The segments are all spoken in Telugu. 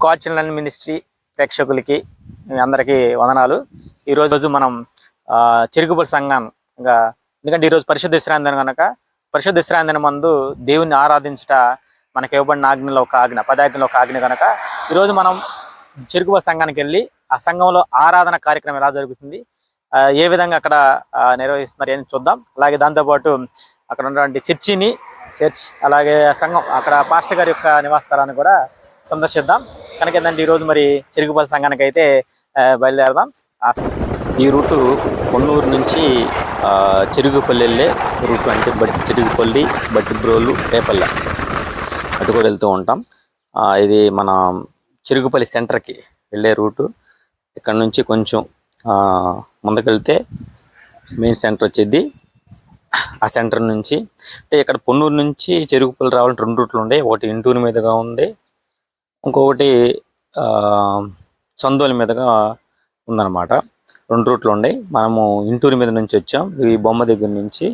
గాడ్ చిల్డ్రన్ మినిస్ట్రీ ప్రేక్షకులకి అందరికీ వందనాలు. ఈరోజు మనం చెరుగుపల్లి సంఘంగా, ఎందుకంటే ఈరోజు పరిశుద్ధ విశ్రాంతి కనుక పరిశుద్ధ విశ్రాంతి మందు దేవుని ఆరాధించుట మనకి ఇవ్వబడిన ఆజ్ఞలో ఒక ఆజ్ఞ, 10 ఆజ్ఞలో ఒక ఆజ్ఞ కనుక ఈరోజు మనం చెరుగుపల్లి సంఘానికి వెళ్ళి ఆ సంఘంలో ఆరాధన కార్యక్రమం ఎలా జరుగుతుంది, ఏ విధంగా అక్కడ నిర్వహిస్తున్నారు అని చూద్దాం. అలాగే దాంతోపాటు అక్కడ ఉన్నటువంటి చర్చ్ అలాగే సంఘం, అక్కడ పాస్టర్ గారి యొక్క నివాస స్థలాన్ని కూడా సందర్శిద్దాం. కనుక ఏంటంటే ఈరోజు మరి చెరుగుపల్లి సంఘానికి అయితే బయలుదేరదాం. ఈ రూటు కొన్నూరు నుంచి చెరుగుపల్లి వెళ్ళే రూటు, అంటే చెరుగుపల్లి, బట్టిబ్రోలు, రేపల్లె అటు కూడా వెళ్తూ ఉంటాం. ఇది మన చెరుగుపల్లి సెంటర్కి వెళ్ళే రూటు. ఇక్కడ నుంచి కొంచెం ముందుకెళ్తే మెయిన్ సెంటర్ వచ్చేది. ఆ సెంటర్ నుంచి అంటే ఇక్కడ పొన్నూరు నుంచి చెరుగుపల్లి రావాలంటే 2 రూట్లు ఉండే. ఒకటి ఇంటూరు మీదుగా ఉంది, ఇంకొకటి చందోలి మీదుగా ఉందన్నమాట. 2 రూట్లు ఉన్నాయి. మనము ఇంటూరు మీద నుంచి వచ్చాం. ఈ బొమ్మ దగ్గర నుంచి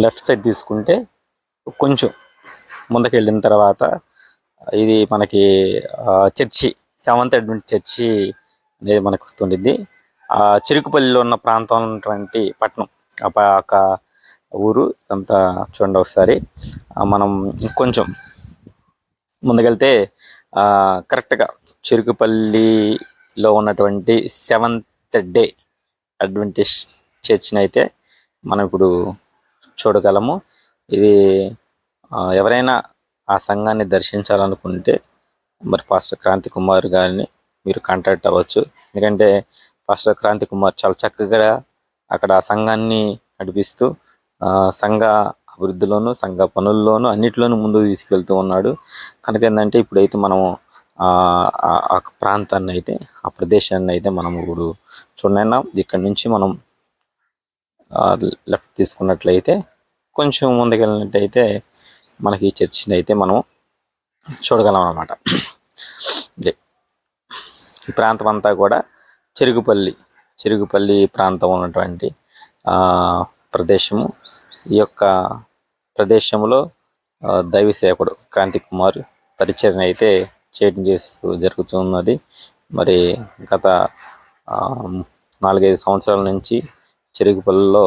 లెఫ్ట్ సైడ్ తీసుకుంటే కొంచెం ముందుకు వెళ్ళిన తర్వాత ఇది మనకి చర్చి, సెవెంత్ అడ్వెంట్ చర్చి అనేది మనకు వస్తుండిద్ది. చెరుకుపల్లిలో ఉన్న ప్రాంతంలో ఉన్నటువంటి పట్టణం, ఒక ఊరు అంతా చూడండి ఒకసారి. మనం కొంచెం ముందుకెళ్తే కరెక్ట్గా చెరుకుపల్లిలో ఉన్నటువంటి సెవెంత్ డే అడ్వెంటిస్ట్ చర్చిని అయితే మనం ఇప్పుడు చూడగలము. ఇది ఎవరైనా ఆ సంఘాన్ని దర్శించాలనుకుంటే మరి పాస్టర్ క్రాంతి కుమార్ గారిని మీరు కాంటాక్ట్ అవ్వచ్చు. ఎందుకంటే పాస్టర్ క్రాంతి కుమార్ చాలా చక్కగా అక్కడ ఆ సంఘాన్ని నడిపిస్తూ సంఘ అభివృద్ధిలోను, సంఘ పనుల్లోనూ అన్నిట్లోనూ ముందుకు తీసుకెళ్తూ ఉన్నాడు. కనుక ఏంటంటే ఇప్పుడైతే మనము ఆ ప్రాంతాన్ని అయితే, ఆ ప్రదేశాన్ని అయితే మనం ఇప్పుడు చూడన్నాం. ఇక్కడ నుంచి మనం లెఫ్ట్ తీసుకున్నట్లయితే కొంచెం ముందుకెళ్ళినట్టయితే మనకి ఈ చర్చిని అయితే మనం చూడగలం అన్నమాట. ఈ ప్రాంతం అంతా కూడా చెరుగుపల్లి ప్రాంతం ఉన్నటువంటి ప్రదేశము. ఈ యొక్క ప్రదేశంలో దైవ సేవకుడు క్రాంతి కుమార్ పరిచర్య అయితే చేయడం జరుగుతున్నది. మరి గత 4-5 సంవత్సరాల నుంచి చెరుగుపల్లిలో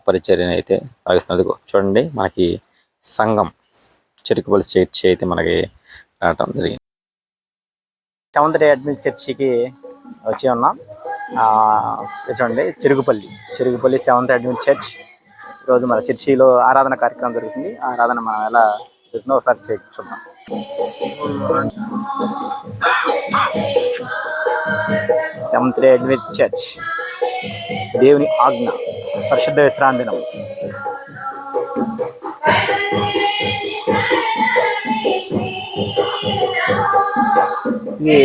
పరిచర్యను అయితే సాగిస్తున్నది. చూడండి, మనకి సంఘం చెరుగుపల్లి చర్చి అయితే మనకి రావటం జరిగింది. సెవెంత్ డే అడ్వెంట్ చర్చికి వచ్చి ఉన్నాం. చూడండి, చెరుగుపల్లి సెవెంత్ అడ్వెంట్ చర్చ్. ఈరోజు మన చర్చిలో ఆరాధన కార్యక్రమం జరుగుతుంది. ఆరాధన మనం ఎలా జరుగుతుందో ఒకసారి చూద్దాం. సెవెంత్ డే అడ్వెంట్ చర్చ్, దేవుని ఆజ్ఞ, పరిశుద్ధ విశ్రాంతి దినం. ఈ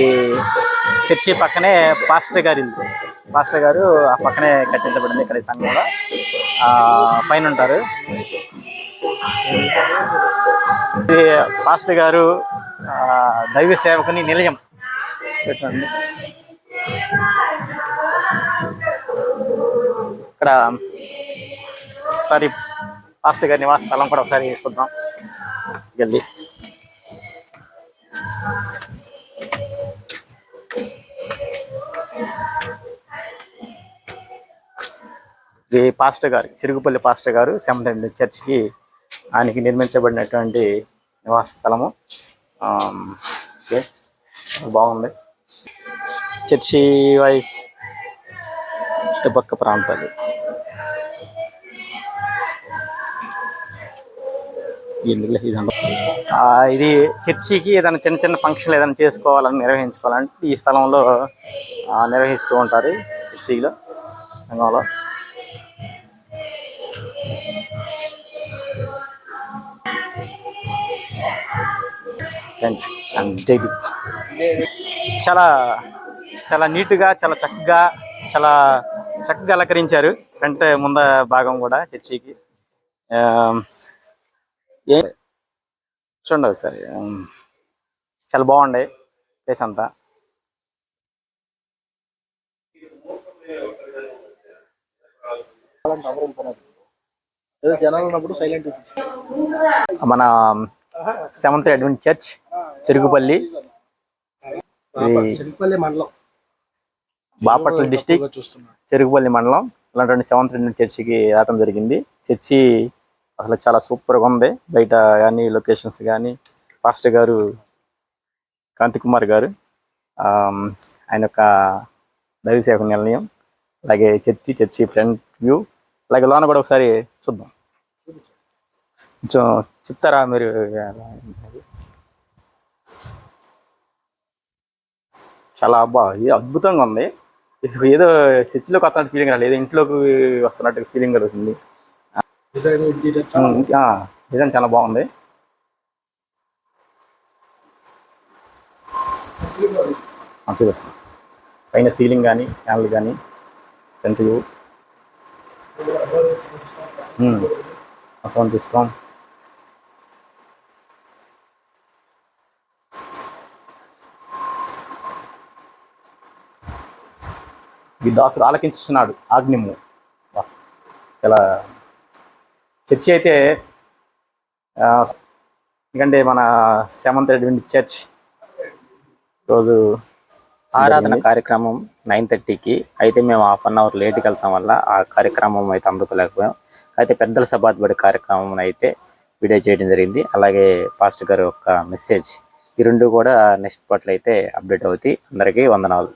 చర్చి పక్కనే పాస్టర్ గారి ఇల్లు. పాస్టర్ గారు ఆ పక్కనే కట్టించబడింది. ఇక్కడ ఈ సంఘంలో పైన ఉంటారు. పాస్టర్ గారు దైవ సేవకుని నిలయం. చూడండి, ఇక్కడ ఒకసారి పాస్టర్ గారి నివాస స్థలం కూడా ఒకసారి చూద్దాం. జల్దీ ఇది పాస్టర్ గారు, చెరుగుపల్లి పాస్టర్ గారు సెవెంత్ అడ్వెంట్ చర్చ్కి ఆయనకి నిర్మించబడినటువంటి నివాస స్థలము. ఓకే, బాగుంది. చర్చి వైపు చుట్టుపక్క ప్రాంతాలు. ఇది చర్చికి ఏదైనా చిన్న ఫంక్షన్లు ఏదైనా చేసుకోవాలని, నిర్వహించుకోవాలంటే ఈ స్థలంలో నిర్వహిస్తూ ఉంటారు. చర్చిలో, సంఘంలో. జైదీప్ చాలా చాలా నీట్గా, చాలా చక్కగా అలంకరించారు. ఫ్రంట్ ముంద భాగం కూడా చర్చికి. చూడండి ఒకసారి, చాలా బాగుండే ప్లేస్ అంతా. మన seventh advent church Cherukupalli, Cherukupalli మండలం, బాపట్ల డిస్టిక్, చెరుకుపల్లి మండలం ఇలాంటి సెవెంత్ చర్చికి రావడం జరిగింది. చర్చి అసలు చాలా సూపర్గా ఉంది. బయట కానీ లొకేషన్స్ కానీ పాస్టర్ గారు కాంతి కుమార్ గారు ఆయన యొక్క దైవసేవక నిర్ణయం, అలాగే చర్చి ఫ్రంట్ వ్యూ, అలాగే లోన కూడా ఒకసారి చూద్దాం. కొంచెం చెప్తారా మీరు? చాలా ఇది అద్భుతంగా ఉంది. ఏదో చర్చిలోకి వస్తున్నట్టు ఫీలింగ్ రాలేదు, ఏదో ఇంట్లోకి వస్తున్నట్టు ఫీలింగ్ కలుగుతుంది. డిజైన్ చాలా బాగుంది. చూపిస్తాం పైన సీలింగ్ కానీ ఫ్యాన్లు కానీ ఫ్రంట్ వ్యూ సౌండ్ సిస్టమ్, ఈ దాసుడు ఆలకించున్నాడు ఆజ్ఞము. ఇలా చర్చి అయితే ఎందుకంటే మన సెవెంత్ చర్చ్ రోజు ఆరాధన కార్యక్రమం 9:30కి అయితే మేము 1/2 అవర్ లేట్కి వెళ్తాం వల్ల ఆ కార్యక్రమం అయితే అందుకోలేకపోయాం. అయితే పెద్దల సభాత్బడి కార్యక్రమం అయితే వీడియో చేయడం జరిగింది. అలాగే పాస్టర్ గారు యొక్క మెసేజ్, ఈ రెండు కూడా నెక్స్ట్ పార్ట్లో అయితే అప్డేట్ అవుతాయి. అందరికీ వందనాలు.